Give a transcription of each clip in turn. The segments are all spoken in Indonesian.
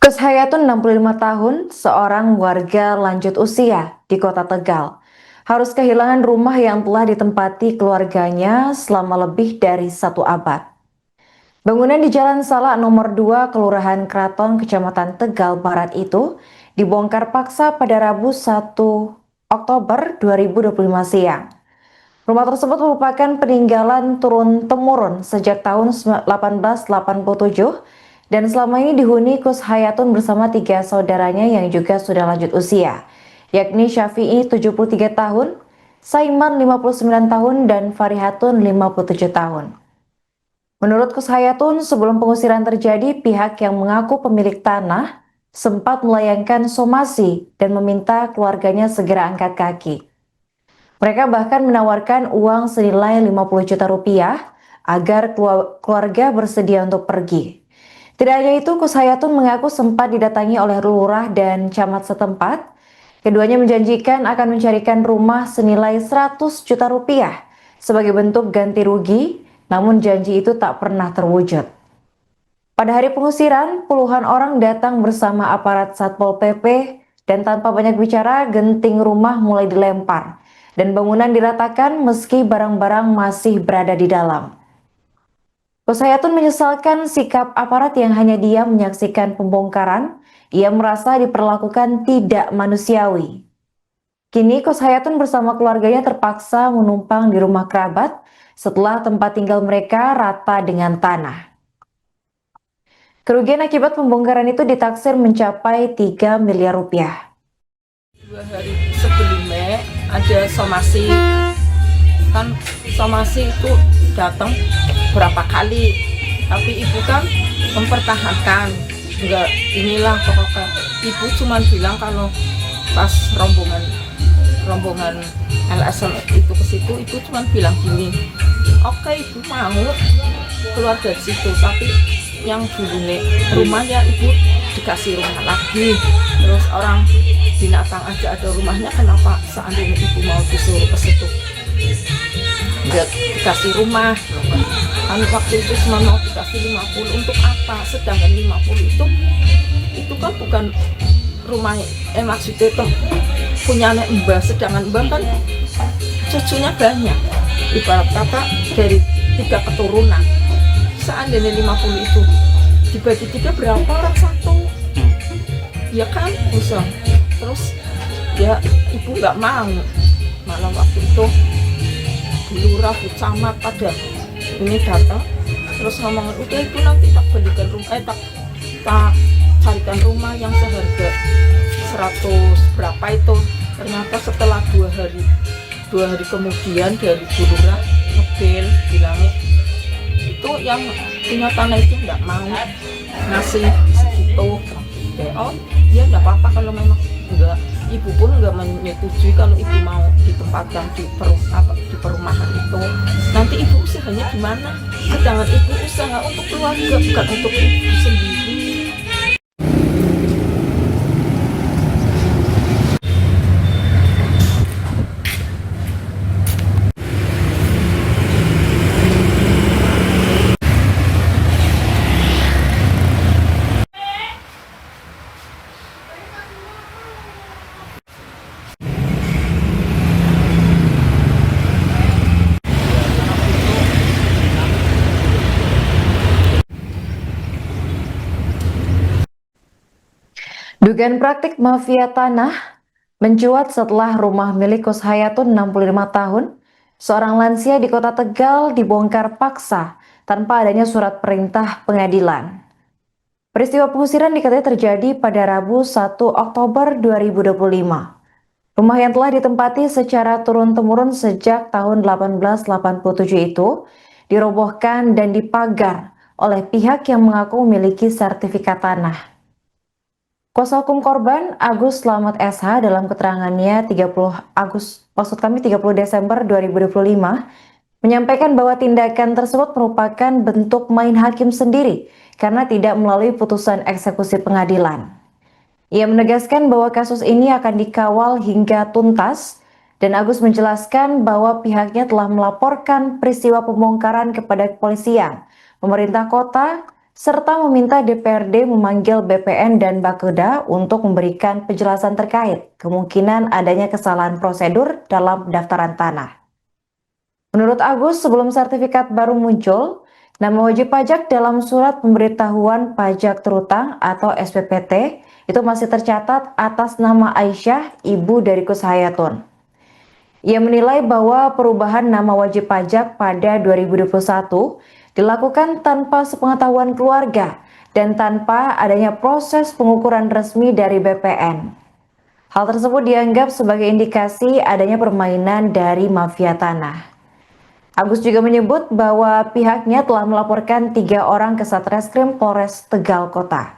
Gus Hayatun 65 tahun, seorang warga lanjut usia di kota Tegal, harus kehilangan rumah yang telah ditempati keluarganya selama lebih dari 1 abad. Bangunan di Jalan Salak nomor 2 Kelurahan Kraton, Kecamatan Tegal Barat itu dibongkar paksa pada Rabu 1 Oktober 2025 siang. Rumah tersebut merupakan peninggalan turun-temurun sejak tahun 1887 dan selama ini dihuni Kus Hayatun bersama 3 saudaranya yang juga sudah lanjut usia, yakni Syafi'i 73 tahun, Saiman 59 tahun, dan Farihatun 57 tahun. Menurut Kus Hayatun, sebelum pengusiran terjadi, pihak yang mengaku pemilik tanah sempat melayangkan somasi dan meminta keluarganya segera angkat kaki. Mereka bahkan menawarkan uang senilai 50 juta rupiah agar keluarga bersedia untuk pergi. Tidak hanya itu, Kus Hayatun mengaku sempat didatangi oleh lurah dan camat setempat. Keduanya menjanjikan akan mencarikan rumah senilai 100 juta rupiah sebagai bentuk ganti rugi, namun janji itu tak pernah terwujud. Pada hari pengusiran, puluhan orang datang bersama aparat Satpol PP dan tanpa banyak bicara, genting rumah mulai dilempar dan bangunan diratakan meski barang-barang masih berada di dalam. Gus Hayatun menyesalkan sikap aparat yang hanya diam menyaksikan pembongkaran. Ia merasa diperlakukan tidak manusiawi. Kini Gus Hayatun bersama keluarganya terpaksa menumpang di rumah kerabat setelah tempat tinggal mereka rata dengan tanah. Kerugian akibat pembongkaran itu ditaksir mencapai 3 miliar rupiah. 2 hari sebelumnya ada somasi, kan somasi itu datang berapa kali, tapi ibu kan mempertahankan, enggak inilah pokoknya. Ibu cuma bilang kalau pas rombongan LSM itu ke situ, ibu cuma bilang gini, oke, ibu mau keluar dari situ, tapi yang dulu rumahnya ibu dikasih rumah lagi, terus orang binatang aja ada rumahnya, kenapa seandainya ibu mau disuruh ke situ dikasih rumah. Kan waktu itu cuma mau dikasih 50, untuk apa? Sedangkan 50 itu kan bukan rumah, maksudnya itu punya mbah, sedangkan mbah kan cucunya banyak, ibarat kata dari 3 keturunan. Seandainya 50 itu dibagi 3, berapa orang? 1, ya kan, bisa. Terus ya ibu nggak mau, malah waktu itu lurah, camat pada ini datang, terus ngomong, udah ibu nanti tak belikan rumah, tak carikan rumah yang seharga 100 berapa itu. Ternyata setelah 2 hari kemudian dari Bu Lurah ngebel bilangnya itu yang punya tanah itu nggak mau ngasih segitu. Oh ya nggak apa-apa kalau memang enggak. Ibu pun enggak menyetujui kalau ibu mau ditempatkan di perumahan itu. Nanti ibu usahanya gimana? Sedangkan ibu usaha untuk keluarga, bukan untuk ibu sendiri. Dugaan praktik mafia tanah mencuat setelah rumah milik Gus Hayatun 65 tahun, seorang lansia di kota Tegal, dibongkar paksa tanpa adanya surat perintah pengadilan. Peristiwa pengusiran diketahui terjadi pada Rabu 1 Oktober 2025. Rumah yang telah ditempati secara turun-temurun sejak tahun 1887 itu dirobohkan dan dipagar oleh pihak yang mengaku memiliki sertifikat tanah. Kuasa hukum korban Agus Slamet SH dalam keterangannya 30 Desember 2025 menyampaikan bahwa tindakan tersebut merupakan bentuk main hakim sendiri karena tidak melalui putusan eksekusi pengadilan. Ia menegaskan bahwa kasus ini akan dikawal hingga tuntas dan Agus menjelaskan bahwa pihaknya telah melaporkan peristiwa pembongkaran kepada kepolisian, pemerintah kota, serta meminta DPRD memanggil BPN dan Bapeda untuk memberikan penjelasan terkait kemungkinan adanya kesalahan prosedur dalam pendaftaran tanah. Menurut Agus, sebelum sertifikat baru muncul, nama wajib pajak dalam surat pemberitahuan pajak terutang atau SPPT itu masih tercatat atas nama Aisyah, ibu dari Gus Hayatun. Ia menilai bahwa perubahan nama wajib pajak pada 2021 dilakukan tanpa sepengetahuan keluarga dan tanpa adanya proses pengukuran resmi dari BPN. Hal tersebut dianggap sebagai indikasi adanya permainan dari mafia tanah. Agus juga menyebut bahwa pihaknya telah melaporkan 3 orang ke Satreskrim Polres Tegal Kota.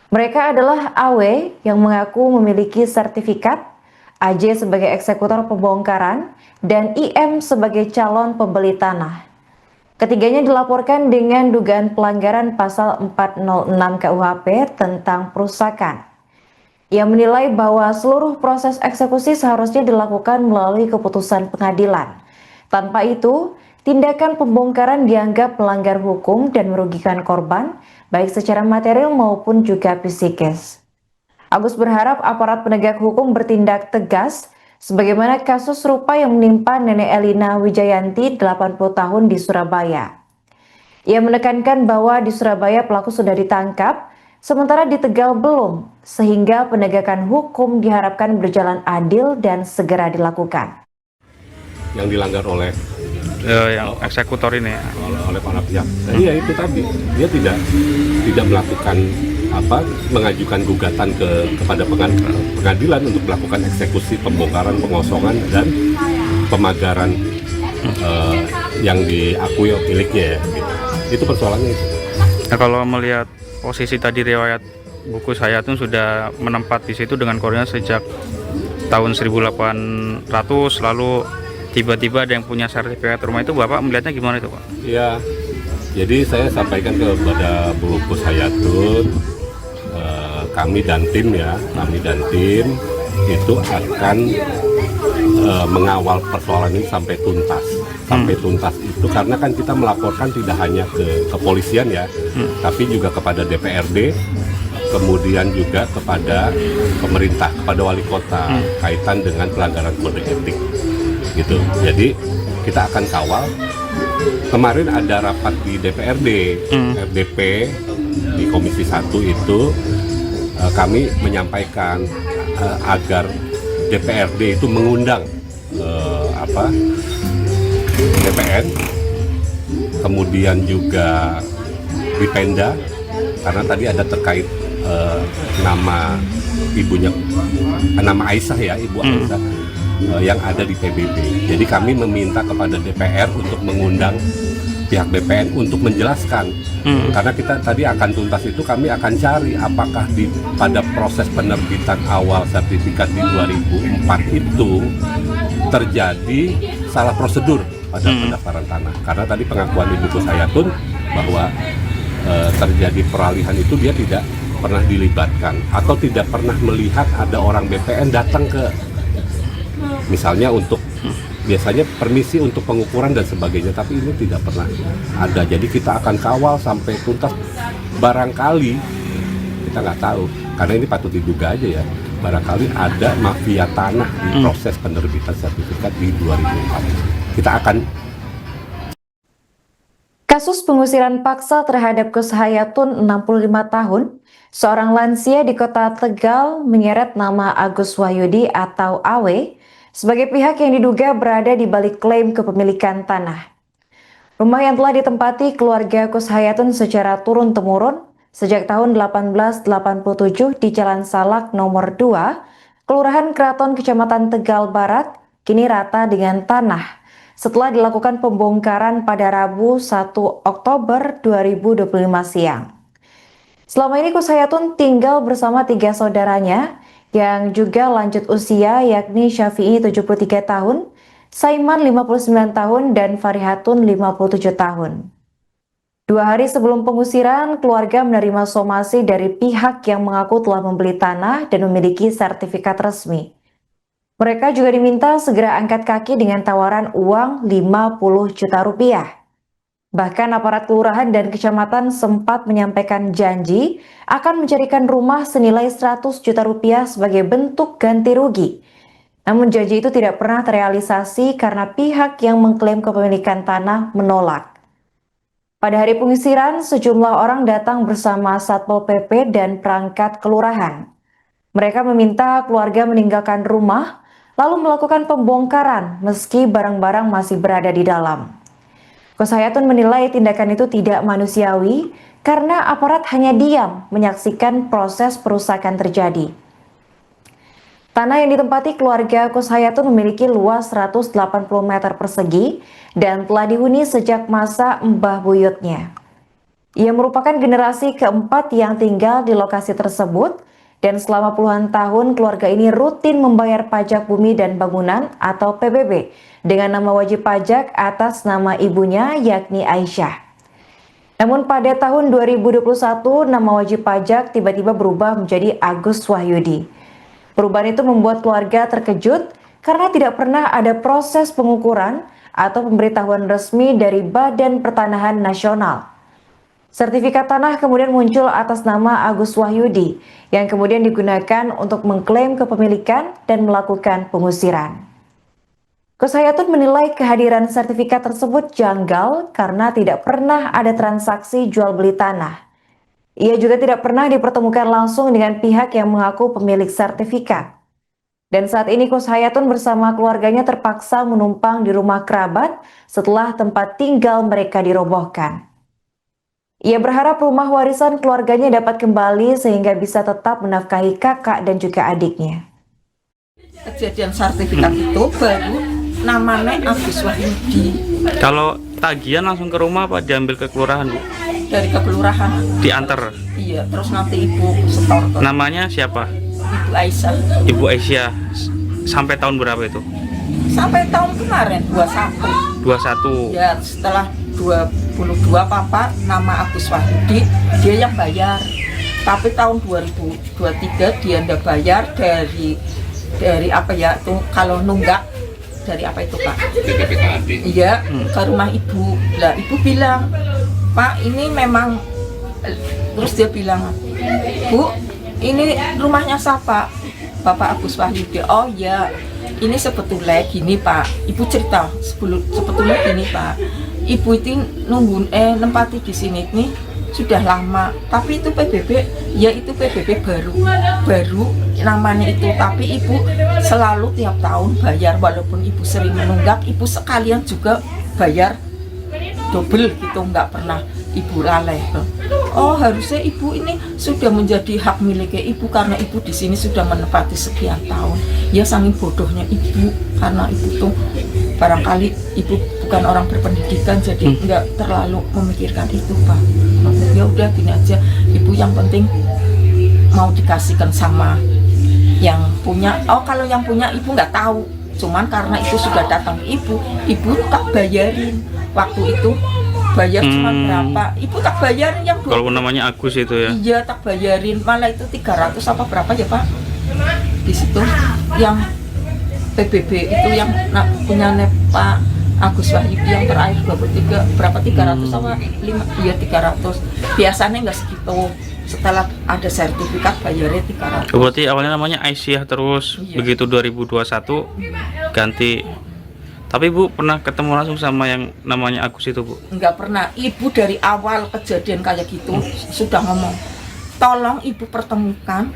Mereka adalah AW yang mengaku memiliki sertifikat, AJ sebagai eksekutor pembongkaran, dan IM sebagai calon pembeli tanah. Ketiganya dilaporkan dengan dugaan pelanggaran pasal 406 KUHP tentang perusakan. Ia menilai bahwa seluruh proses eksekusi seharusnya dilakukan melalui keputusan pengadilan. Tanpa itu, tindakan pembongkaran dianggap melanggar hukum dan merugikan korban, baik secara material maupun juga psikis. Agus berharap aparat penegak hukum bertindak tegas, sebagaimana kasus serupa yang menimpa Nenek Elina Wijayanti, 80 tahun di Surabaya. Ia menekankan bahwa di Surabaya pelaku sudah ditangkap, sementara di Tegal belum, sehingga penegakan hukum diharapkan berjalan adil dan segera dilakukan. Yang dilanggar oleh yang eksekutor ini oleh para pihak. Jadi ya itu tadi, dia tidak melakukan mengajukan gugatan kepada pengadilan untuk melakukan eksekusi, pembongkaran, pengosongan dan pemagaran yang diakui miliknya ya. Gitu. Itu persoalannya itu. Nah, kalau melihat posisi tadi riwayat buku saya tuh sudah menempat di situ dengan koordinasi sejak tahun 1800, lalu tiba-tiba ada yang punya sertifikat rumah itu, Bapak melihatnya gimana itu, Pak? Ya, jadi saya sampaikan kepada Bu Gus Hayatun, kami dan tim itu akan mengawal persoalan ini sampai tuntas. Sampai tuntas itu karena kan kita melaporkan tidak hanya ke kepolisian ya, tapi juga kepada DPRD, kemudian juga kepada pemerintah, kepada wali kota kaitan dengan pelanggaran kode etik. Gitu. Jadi kita akan kawal. Kemarin ada rapat di DPRD, RDP di Komisi 1 itu kami menyampaikan agar DPRD itu mengundang BPN, kemudian juga Bipenda, karena tadi ada terkait nama ibunya, nama Aisyah ya, Ibu Aisyah. Yang ada di PBB. Jadi kami meminta kepada DPR untuk mengundang pihak BPN untuk menjelaskan. Karena kita tadi akan tuntas itu kami akan cari apakah pada proses penerbitan awal sertifikat di 2004 itu terjadi salah prosedur pada pendaftaran tanah. Karena tadi pengakuan Ibu Gus Hayatun bahwa terjadi peralihan itu dia tidak pernah dilibatkan atau tidak pernah melihat ada orang BPN datang ke misalnya untuk biasanya permisi untuk pengukuran dan sebagainya, tapi ini tidak pernah ada. Jadi kita akan kawal sampai tuntas. Barangkali kita nggak tahu, karena ini patut diduga aja ya, barangkali ada mafia tanah di proses penerbitan sertifikat di 2004. Kita akan. Kasus pengusiran paksa terhadap Gus Hayatun 65 tahun, seorang lansia di Kota Tegal menyeret nama Agus Wahyudi atau AW sebagai pihak yang diduga berada di balik klaim kepemilikan tanah. Rumah yang telah ditempati keluarga Gus Hayatun secara turun-temurun sejak tahun 1887 di Jalan Salak nomor 2, Kelurahan Keraton, Kecamatan Tegal Barat, kini rata dengan tanah setelah dilakukan pembongkaran pada Rabu 1 Oktober 2025 siang. Selama ini Gus Hayatun tinggal bersama 3 saudaranya yang juga lanjut usia, yakni Syafi'i 73 tahun, Saiman 59 tahun, dan Farihatun 57 tahun. 2 hari sebelum pengusiran, keluarga menerima somasi dari pihak yang mengaku telah membeli tanah dan memiliki sertifikat resmi. Mereka juga diminta segera angkat kaki dengan tawaran uang 50 juta rupiah. Bahkan aparat kelurahan dan kecamatan sempat menyampaikan janji akan mencarikan rumah senilai 100 juta rupiah sebagai bentuk ganti rugi. Namun janji itu tidak pernah terrealisasi karena pihak yang mengklaim kepemilikan tanah menolak. Pada hari pengusiran, sejumlah orang datang bersama Satpol PP dan perangkat kelurahan. Mereka meminta keluarga meninggalkan rumah, lalu melakukan pembongkaran meski barang-barang masih berada di dalam. Gus Hayatun menilai tindakan itu tidak manusiawi karena aparat hanya diam menyaksikan proses perusakan terjadi. Tanah yang ditempati keluarga Gus Hayatun memiliki luas 180 meter persegi dan telah dihuni sejak masa mbah buyutnya. Ia merupakan generasi keempat yang tinggal di lokasi tersebut dan selama puluhan tahun keluarga ini rutin membayar pajak bumi dan bangunan atau PBB dengan nama wajib pajak atas nama ibunya yakni Aisyah. Namun pada tahun 2021 nama wajib pajak tiba-tiba berubah menjadi Agus Wahyudi. Perubahan itu membuat keluarga terkejut karena tidak pernah ada proses pengukuran atau pemberitahuan resmi dari Badan Pertanahan Nasional. Sertifikat tanah kemudian muncul atas nama Agus Wahyudi yang kemudian digunakan untuk mengklaim kepemilikan dan melakukan pengusiran. Gus Hayatun menilai kehadiran sertifikat tersebut janggal karena tidak pernah ada transaksi jual beli tanah. Ia juga tidak pernah dipertemukan langsung dengan pihak yang mengaku pemilik sertifikat. Dan saat ini Gus Hayatun bersama keluarganya terpaksa menumpang di rumah kerabat setelah tempat tinggal mereka dirobohkan. Ia berharap rumah warisan keluarganya dapat kembali sehingga bisa tetap menafkahi kakak dan juga adiknya. Kejadian sertifikat itu baru namanya Agus Wahyudi. Kalau tagihan langsung ke rumah apa diambil ke kelurahan, Bu? Dari ke kelurahan. Diantar. Iya, terus nanti ibu setor ke Namanya siapa? Ibu Aisyah. Ibu Aisyah. Sampai tahun berapa itu? Sampai tahun kemarin 21. 21. Ya, setelah 22 papa nama Agus Wahyudi dia yang bayar. Tapi tahun 2023 dia ndak bayar dari apa ya itu kalau nunggak dari apa itu Pak? Iya, ke rumah ibu. Lah ibu bilang, Pak ini memang, terus dia bilang, Bu ini rumahnya siapa? Bapak Agus Wahyudi. Oh ya, ini sebetulnya gini Pak. Ibu cerita sebetulnya gini Pak. Ibu itu nempati di sini nih sudah lama. Tapi itu PBB, ya itu PBB baru namanya itu. Tapi ibu selalu tiap tahun bayar walaupun ibu sering menunggak. Ibu sekalian juga bayar double gitu, nggak pernah ibu lalai. Oh harusnya ibu ini sudah menjadi hak miliknya ibu karena ibu di sini sudah menepati sekian tahun. Ya saking bodohnya ibu karena ibu tuh barangkali ibu bukan orang berpendidikan jadi nggak terlalu memikirkan itu Pak. Ya udah gini aja, ibu yang penting mau dikasihkan sama yang punya. Oh kalau yang punya ibu nggak tahu, cuman karena itu sudah datang ke ibu tak bayarin. Waktu itu bayar cuma berapa, ibu tak bayarin yang kalau namanya Agus itu ya. Iya tak bayarin, malah itu 300 apa berapa ya Pak di situ yang PBB itu yang punya Pak Agus Wahyudi yang terakhir 23 berapa 300 sama 5 iya 300 biasanya nggak segitu. Setelah ada sertifikat bayarnya 300. Berarti awalnya namanya Aisyah terus iya. Begitu 2021 ganti. Tapi Bu pernah ketemu langsung sama yang namanya Agus itu Bu? Enggak pernah. Ibu dari awal kejadian kayak gitu sudah ngomong, tolong ibu pertemukan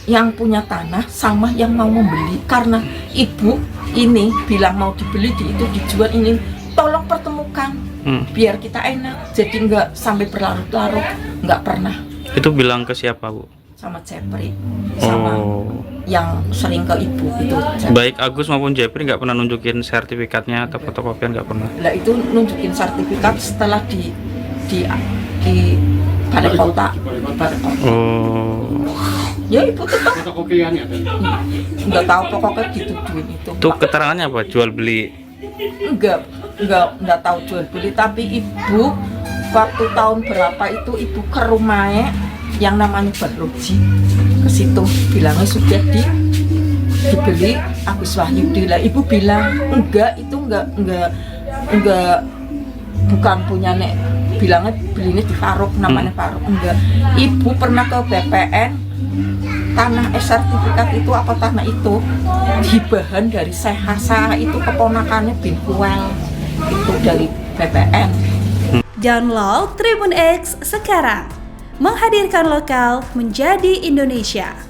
yang punya tanah sama yang mau membeli. Karena ibu ini bilang mau dibeli itu dijual ini, tolong pertemukan biar kita enak. Jadi enggak sampai berlarut-larut. Enggak pernah. Itu bilang ke siapa Bu? Sama Jepri, sama yang sering ke ibu itu. Baik Agus maupun Jepri nggak pernah nunjukin sertifikatnya atau fotokopian, nggak pernah? Lah itu nunjukin sertifikat setelah di balai kota. Ya ibu tetap nggak tahu pokoknya dituduhin itu. Itu keterangannya apa? Jual beli? Enggak tahu jual beli, tapi ibu waktu tahun berapa itu ibu ke rumahnya yang namanya Barloji ke situ bilangnya sudah dibeli Agus Wahyudi. Lah ibu bilang enggak, itu enggak bukan punya nek, bilangnya belinya di Faruk, namanya Faruk, enggak. Ibu pernah ke BPN, tanah sertifikat itu apa tanah itu hibahan dari Syekh Hasa, itu keponakannya bin Kuel, itu dari BPN. Download Tribun X sekarang, menghadirkan lokal menjadi Indonesia.